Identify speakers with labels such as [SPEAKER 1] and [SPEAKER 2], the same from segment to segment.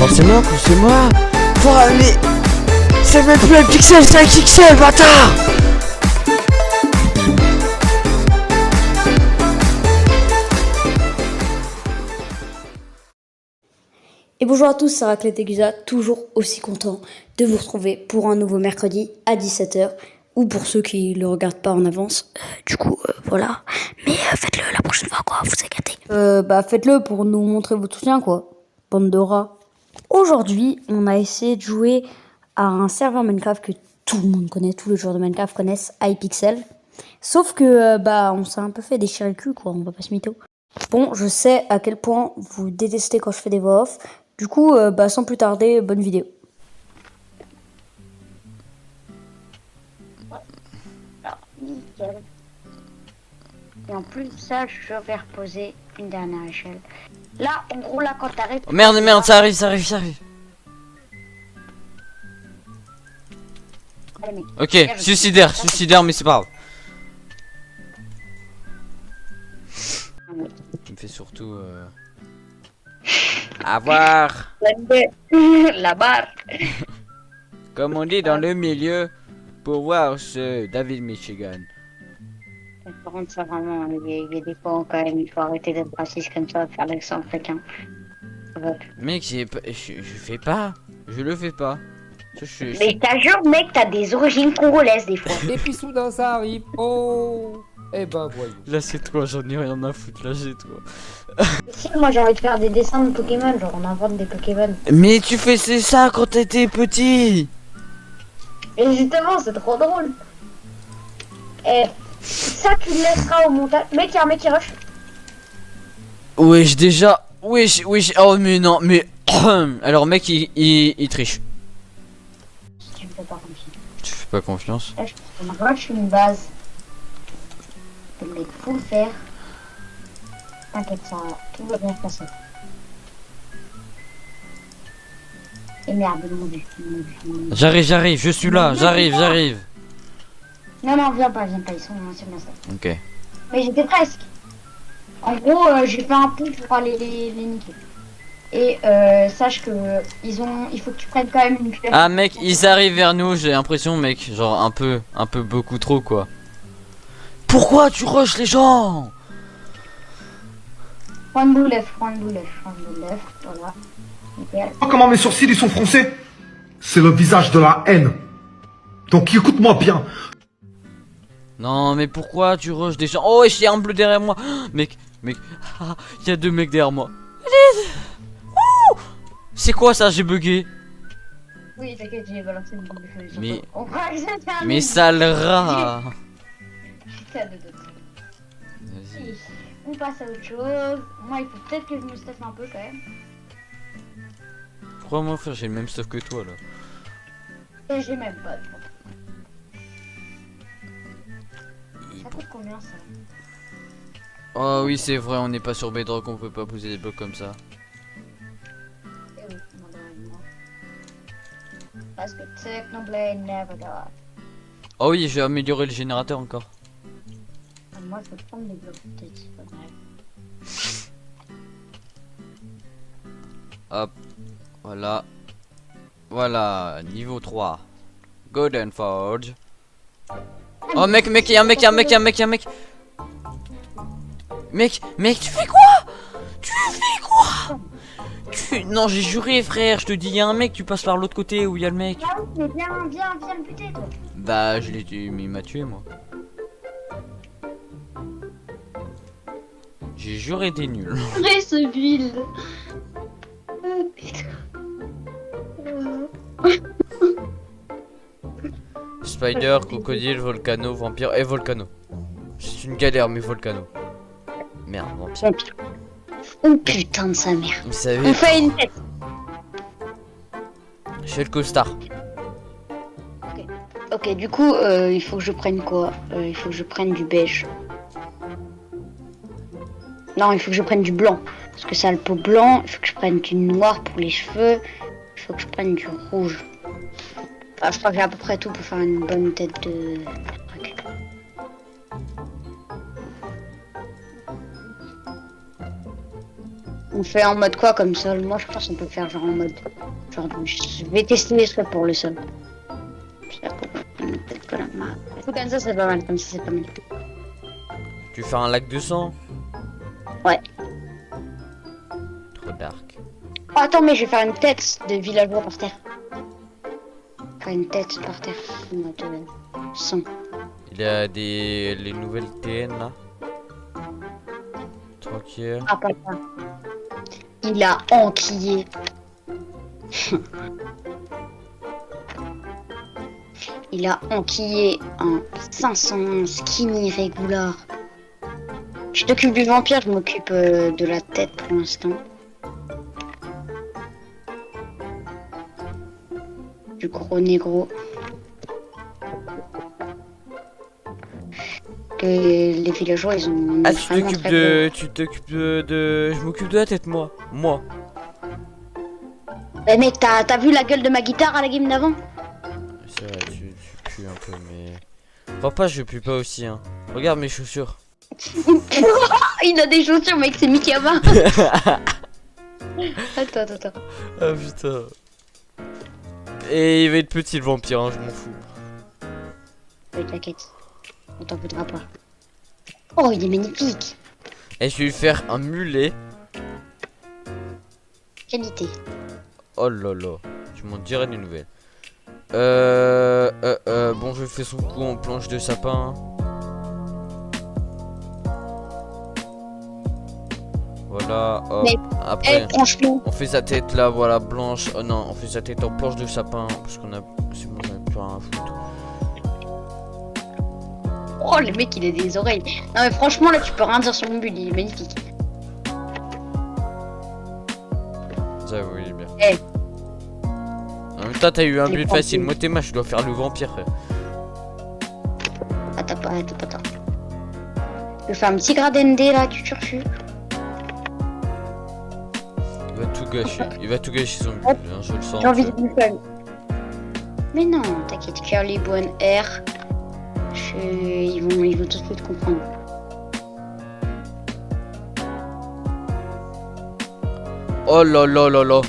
[SPEAKER 1] forcément que c'est moi. Pouah, mais c'est même plus un pixel, c'est un pixel, bâtard.
[SPEAKER 2] Et bonjour à tous, c'est Raclette et Guza, toujours aussi content de vous retrouver pour un nouveau mercredi à 17h, ou pour ceux qui le regardent pas en avance, voilà. Mais faites-le la prochaine fois, quoi, vous inquiétez. Faites-le pour nous montrer votre soutien, quoi, bande de rats. Aujourd'hui, on a essayé de jouer à un serveur Minecraft que tout le monde connaît, tous les joueurs de Minecraft connaissent, Hypixel. Sauf que, on s'est un peu fait déchirer le cul, quoi, on va pas se mytho. Bon, je sais à quel point vous détestez quand je fais des voix off. Du coup, sans plus tarder, bonne vidéo.
[SPEAKER 3] Alors, nickel. Et en plus de ça, je vais reposer une dernière échelle. Là, en gros, là, quand t'arrives...
[SPEAKER 1] Oh, merde, ça arrive.
[SPEAKER 3] Allez, mec.
[SPEAKER 1] Ok,
[SPEAKER 3] Merde,
[SPEAKER 1] suicidaire, mais c'est pas grave. Tu me fais surtout avoir,
[SPEAKER 3] La barre.
[SPEAKER 1] comme on dit dans le milieu, pour voir ce David Michigan.
[SPEAKER 3] Par contre, ça vraiment, il y a des fois quand même, il faut arrêter d'être raciste comme ça, faire l'accent africain.
[SPEAKER 1] Mec, je fais pas. Je le fais pas.
[SPEAKER 3] Mais je t'assure, mec, t'as des origines congolaises des fois.
[SPEAKER 4] Et puis soudain ça arrive. Oh. Eh ben voyons.
[SPEAKER 1] Là c'est toi, j'en ai rien à foutre, là c'est toi.
[SPEAKER 3] Si, moi j'ai envie de faire des dessins de Pokémon, genre on invente des Pokémon.
[SPEAKER 1] Mais tu faisais ça quand t'étais petit.
[SPEAKER 3] Et justement, c'est trop drôle. Et ça, tu le laisseras au montage. Mec, y'a un mec qui rush.
[SPEAKER 1] Wesh, déjà. Wesh. Oh, mais non, mais. Alors, mec, il triche.
[SPEAKER 3] Tu me fais pas confiance.
[SPEAKER 1] Tu fais pas confiance?
[SPEAKER 3] Là, je rush une base. Le mec, faut le faire. T'inquiète, ça, tout va bien se passer. Et merde, mon dieu.
[SPEAKER 1] J'arrive, je suis là, j'arrive.
[SPEAKER 3] Non, viens pas, ils sont c'est bien ça.
[SPEAKER 1] Ok.
[SPEAKER 3] Mais j'étais presque. En gros, j'ai fait un pont pour aller les niquer. Et sache que il faut que tu prennes quand même une flèche.
[SPEAKER 1] Ah, mec, ils arrivent vers nous, j'ai l'impression, mec. Genre, un peu beaucoup trop, quoi. Pourquoi tu rushes les gens?
[SPEAKER 3] Prends une boule F, voilà. Nickel.
[SPEAKER 5] Comment mes sourcils ils sont froncés? C'est le visage de la haine. Donc écoute-moi bien.
[SPEAKER 1] Non, mais pourquoi tu rushes des gens? Oh, il y a un bleu derrière moi. Mec, il y a deux mecs derrière moi. Oh, c'est quoi ça? J'ai bugué.
[SPEAKER 3] Oui, t'inquiète, j'ai balancé une bombe de feu.
[SPEAKER 1] Mais-
[SPEAKER 3] On croit que ça termine.
[SPEAKER 1] Mais sale rat.
[SPEAKER 3] Putain de doute.
[SPEAKER 1] Vas-y.
[SPEAKER 3] On passe à autre chose. Moi, il faut peut-être que je me staffe un peu quand même.
[SPEAKER 1] Crois-moi, frère, j'ai le même stuff que toi là.
[SPEAKER 3] Et j'ai même pas de pompe. Ça coûte combien ça?
[SPEAKER 1] Oh oui, c'est vrai, on n'est pas sur Bedrock, on peut pas poser des blocs comme ça.
[SPEAKER 3] Eh oui, malheureusement. Parce que Technoblade never die.
[SPEAKER 1] Oh oui, j'ai amélioré le générateur encore.
[SPEAKER 3] Ah, moi, je peux prendre des blocs peut-être, c'est pas mal.
[SPEAKER 1] Hop, voilà, niveau 3. Golden Forge. Oh mec, il y a un mec. Mec, tu fais quoi? Non, j'ai juré, frère, je te dis, il y a un mec, tu passes par l'autre côté où il y a le mec.
[SPEAKER 3] Ah oui, mais viens le buter, toi.
[SPEAKER 1] Bah, je l'ai tué, mais il m'a tué, moi. J'ai juré des nuls.
[SPEAKER 3] Vrai ce build. Putain.
[SPEAKER 1] Spider, crocodile, volcano, vampire et volcano. C'est une galère, mais volcano. Merde, vampire.
[SPEAKER 3] Oh putain de sa mère.
[SPEAKER 1] Vous savez,
[SPEAKER 3] On fait une tête.
[SPEAKER 1] Shell Costar.
[SPEAKER 3] Ok, du coup, il faut que je prenne quoi? Il faut que je prenne du beige. Non, il faut que je prenne du blanc. Parce que ça a le peau blanc. Il faut que je prenne du noir pour les cheveux. Il faut que je prenne du rouge. Enfin, je crois que j'ai à peu près tout pour faire une bonne tête de truc. On fait en mode quoi comme sol? Moi je pense qu'on peut faire genre en mode... Genre je vais tester les trucs pour le sol. Peut-être que la map... Comme ça c'est pas mal, comme ça c'est pas mal.
[SPEAKER 1] Tu fais un lac de sang?
[SPEAKER 3] Ouais.
[SPEAKER 1] Trop dark.
[SPEAKER 3] Oh, attends mais je vais faire une tête de villageois par terre. Faire une tête par terre. En mode sang.
[SPEAKER 1] Il y a les nouvelles TN là. Tranquille.
[SPEAKER 3] Ah papa. Il a enquillé. Il a enquillé un 500 skinny régular. Je t'occupe du vampire, je m'occupe de la tête pour l'instant. Du gros négro. Les villageois ils ont...
[SPEAKER 1] Ah, tu t'occupes de... Tu t'occupes de... Je m'occupe de la tête moi. Moi.
[SPEAKER 3] Eh mec, t'as vu la gueule de ma guitare à la game d'avant?
[SPEAKER 1] C'est vrai, tu pues un peu mais... Crois pas, je pue pas aussi hein. Regarde mes chaussures.
[SPEAKER 3] Il a des chaussures mec, c'est Mikaba. Attends.
[SPEAKER 1] Ah putain. Et il va être petit le vampire hein, je m'en fous.
[SPEAKER 3] Oui, t'inquiète. On t'en voudra pas. Oh, il est magnifique.
[SPEAKER 1] Et je vais lui faire un mulet.
[SPEAKER 3] Qualité.
[SPEAKER 1] Oh là là. Tu m'en dirais des nouvelles. Bon, je fais son coup en planche de sapin. Voilà, hop.
[SPEAKER 3] Mais,
[SPEAKER 1] après,
[SPEAKER 3] franchement.
[SPEAKER 1] on fait sa tête là, voilà, blanche. Oh non, on fait sa tête en planche de sapin. Parce qu'on a. C'est bon, j'en ai plus rien à foutre.
[SPEAKER 3] Oh, le mec, il a des oreilles. Non, mais franchement, là, tu peux rien dire sur mon build, il est magnifique.
[SPEAKER 1] Ça, oui, il est bien.
[SPEAKER 3] Eh.
[SPEAKER 1] En même temps, t'as eu un
[SPEAKER 3] Les
[SPEAKER 1] build facile.
[SPEAKER 3] vampires.
[SPEAKER 1] Moi, t'es je dois faire le vampire, frère.
[SPEAKER 3] Attends. Je vais faire un petit gradin D là, tu turfu.
[SPEAKER 1] Il va tout gâcher. Il va tout gâcher son build, hein, je le sens.
[SPEAKER 3] J'ai envie de le faire. Mais non, t'inquiète, Curly, Bonne, R. Ils vont tout de suite comprendre.
[SPEAKER 1] Oh là là là là.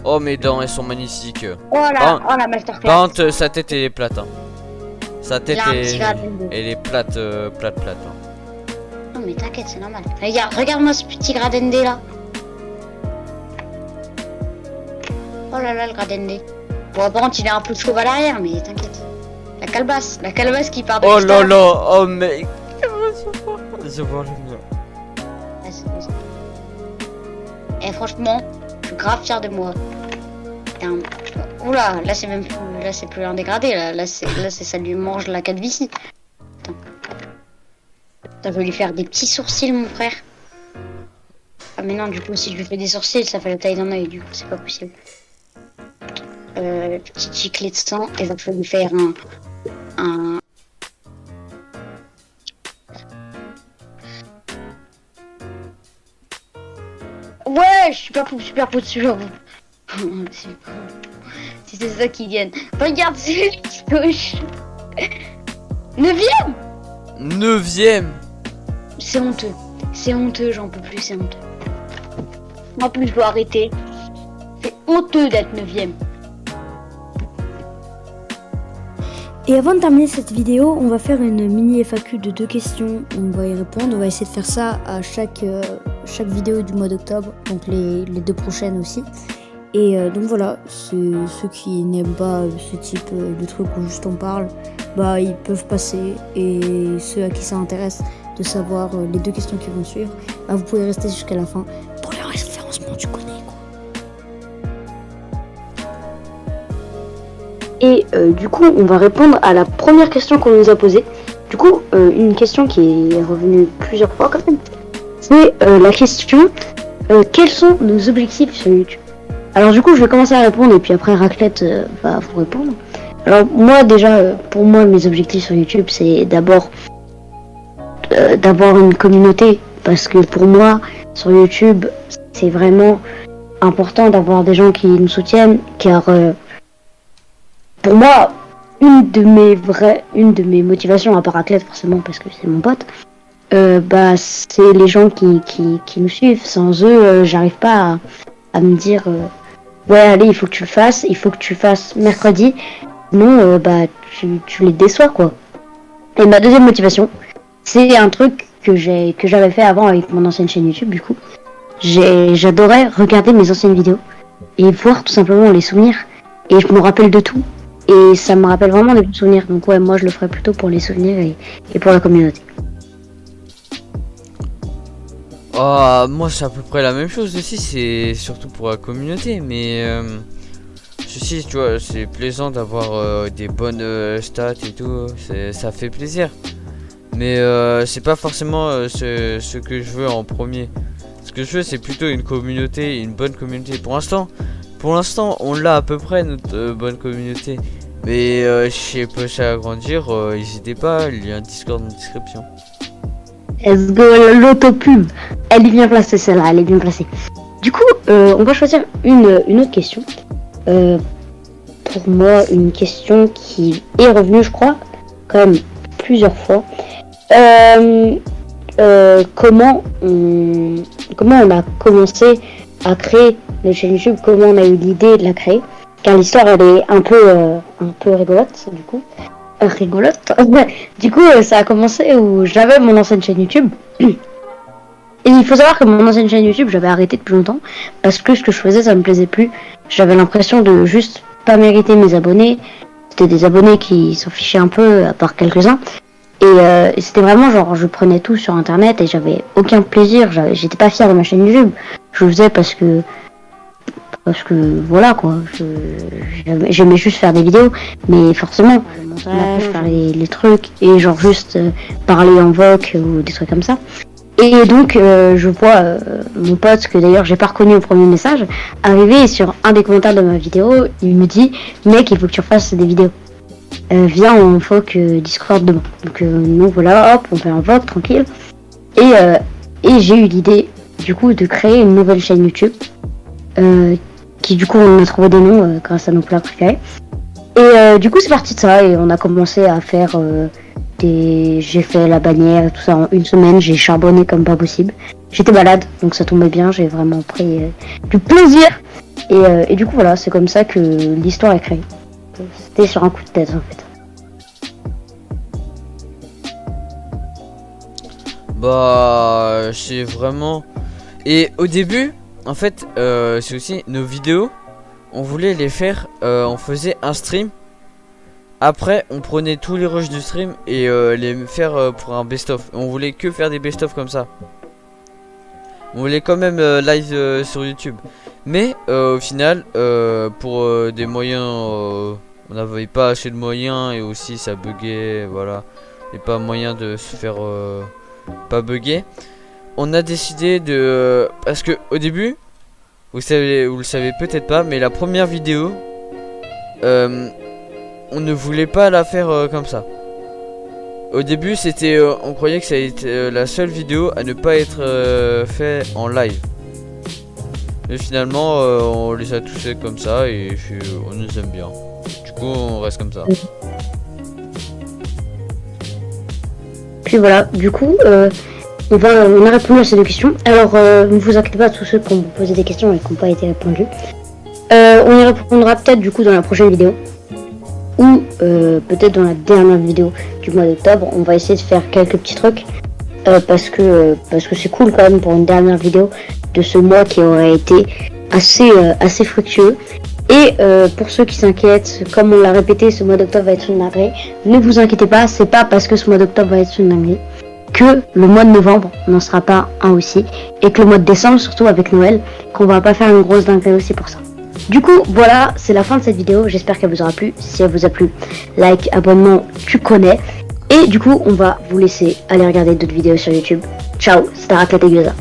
[SPEAKER 1] Oh, mes dents, elles sont magnifiques.
[SPEAKER 3] Oh là,
[SPEAKER 1] Ah.
[SPEAKER 3] la masterclass.
[SPEAKER 1] Par contre, sa tête, elle est plate. Hein. Sa tête,
[SPEAKER 3] Il a un petit
[SPEAKER 1] est...
[SPEAKER 3] gradin D.
[SPEAKER 1] elle est plate, plate. Hein.
[SPEAKER 3] Non mais t'inquiète, c'est normal. Regarde-moi ce petit gradin D là. Oh là là, le gradin D. Bon, par contre, il est un peu chauve à l'arrière, mais t'inquiète. La calebasse qui part de
[SPEAKER 1] Oh là
[SPEAKER 3] l'extérieur.
[SPEAKER 1] là, oh mec. Je vois le mien.
[SPEAKER 3] Ah, et franchement, je suis grave fier de moi. Putain. Oula, là c'est même plus, là c'est plus un dégradé, là c'est ça lui mange la calvitie. Putain, je vais lui faire des petits sourcils mon frère. Ah mais non, du coup si je lui fais des sourcils, ça fait la taille d'un œil, du coup c'est pas possible. Petite giclée de sang, et donc je vais lui faire un... Ouais, super fou dessus, j'avoue. Si c'est ça qui viennent. Regarde, c'est lui qui touche. 9ème.
[SPEAKER 1] 9ème.
[SPEAKER 3] C'est honteux, j'en peux plus, c'est honteux. En plus, je dois arrêter. C'est honteux d'être 9ème.
[SPEAKER 2] Et avant de terminer cette vidéo, on va faire une mini FAQ de 2 questions. On va y répondre. On va essayer de faire ça à chaque vidéo du mois d'octobre, donc les 2 prochaines aussi. Et donc voilà, ceux qui n'aiment pas ce type de truc où juste on parle, bah ils peuvent passer. Et ceux à qui ça intéresse de savoir les 2 questions qui vont suivre, bah vous pouvez rester jusqu'à la fin pour le référencement, tu connais quoi.
[SPEAKER 3] Et du coup, on va répondre à la première question qu'on nous a posée. Du coup, une question qui est revenue plusieurs fois quand même. C'est la question quels sont nos objectifs sur YouTube? Alors du coup, je vais commencer à répondre et puis après Raclette va vous répondre. Alors moi déjà, pour moi, mes objectifs sur YouTube, c'est d'abord d'avoir une communauté. Parce que pour moi, sur YouTube, c'est vraiment important d'avoir des gens qui nous soutiennent. Car pour moi, une de mes motivations, à part Raclette forcément parce que c'est mon pote, Bah, c'est les gens qui nous suivent. Sans eux, j'arrive pas à me dire ouais, allez, il faut que tu le fasses, il faut que tu le fasses mercredi. Non, bah, tu les déçois, quoi. Et ma deuxième motivation, c'est un truc que j'avais fait avant avec mon ancienne chaîne YouTube, du coup. J'adorais regarder mes anciennes vidéos et voir tout simplement les souvenirs. Et je me rappelle de tout. Et ça me rappelle vraiment des bons souvenirs. Donc ouais, moi je le ferais plutôt pour les souvenirs et pour la communauté.
[SPEAKER 1] Moi c'est à peu près la même chose aussi, c'est surtout pour la communauté, mais ceci, tu vois, c'est plaisant d'avoir des bonnes stats et tout, ça fait plaisir. Mais c'est pas forcément ce que je veux en premier. Ce que je veux, c'est plutôt une communauté, une bonne communauté. Pour l'instant, on l'a à peu près, notre bonne communauté. Mais si je peux s'agrandir, n'hésitez pas, il y a un Discord en description.
[SPEAKER 3] Let's go, l'autopub. Elle est bien placée, celle-là, elle est bien placée. Du coup, on va choisir une autre question. Pour moi, une question qui est revenue, je crois, quand même plusieurs fois. Comment on a commencé à créer notre chaîne YouTube, comment on a eu l'idée de la créer, car l'histoire elle est un peu rigolote du coup. Du coup, ça a commencé où j'avais mon ancienne chaîne YouTube. Et il faut savoir que mon ancienne chaîne YouTube, j'avais arrêté depuis longtemps parce que ce que je faisais, ça me plaisait plus. J'avais l'impression de juste pas mériter mes abonnés. C'était des abonnés qui s'en fichaient un peu, à part quelques-uns. Et c'était vraiment genre, je prenais tout sur internet et j'avais aucun plaisir. J'étais pas fière de ma chaîne YouTube. Je le faisais parce que voilà quoi, j'aimais juste faire des vidéos, mais forcément le montage, faire les trucs et genre juste parler en voc ou des trucs comme ça. Et donc je vois mon pote, que d'ailleurs j'ai pas reconnu au premier message, arriver et sur un des commentaires de ma vidéo, il me dit mec, il faut que tu refasses des vidéos. Viens, on voc Discord demain. Donc nous voilà, hop, on fait un voc tranquille. Et j'ai eu l'idée du coup de créer une nouvelle chaîne YouTube. Qui du coup on a trouvé des noms grâce à nos plats préférés. Et du coup c'est parti de ça et on a commencé à faire j'ai fait la bannière, tout ça en une semaine, j'ai charbonné comme pas possible. J'étais malade donc ça tombait bien, j'ai vraiment pris du plaisir. Et du coup voilà, c'est comme ça que l'histoire est créée. C'était sur un coup de tête en fait.
[SPEAKER 1] Bah c'est vraiment... Et au début en fait, c'est aussi nos vidéos, on voulait les faire, on faisait un stream. Après, on prenait tous les rushs du stream et les faire pour un best-of. On voulait que faire des best-of comme ça. On voulait quand même live sur YouTube. Mais au final, pour des moyens, on n'avait pas assez de moyens et aussi ça buguait, voilà. Et pas moyen de se faire pas bugger. On a décidé de... Parce que au début, vous le savez peut-être pas, mais la première vidéo, on ne voulait pas la faire comme ça. Au début, c'était, on croyait que ça allait être la seule vidéo à ne pas être fait en live. Mais finalement, on les a tous fait comme ça et on nous aime bien. Du coup, on reste comme ça.
[SPEAKER 3] Puis voilà, du coup... on a répondu à ces deux questions. Alors, ne vous inquiétez pas, tous ceux qui ont posé des questions et qui n'ont pas été répondues. On y répondra peut-être du coup dans la prochaine vidéo. Ou peut-être dans la dernière vidéo du mois d'octobre. On va essayer de faire quelques petits trucs. Parce que c'est cool quand même pour une dernière vidéo de ce mois qui aurait été assez fructueux. Et pour ceux qui s'inquiètent, comme on l'a répété, ce mois d'octobre va être une dinguerie. Ne vous inquiétez pas, c'est pas parce que ce mois d'octobre va être une dinguerie que le mois de novembre n'en sera pas un aussi, et que le mois de décembre, surtout avec Noël, qu'on va pas faire une grosse dinguerie aussi pour ça. Du coup, voilà, c'est la fin de cette vidéo, j'espère qu'elle vous aura plu. Si elle vous a plu, like, abonnement, tu connais. Et du coup, on va vous laisser aller regarder d'autres vidéos sur YouTube. Ciao, c'était Raclette et Gyoza.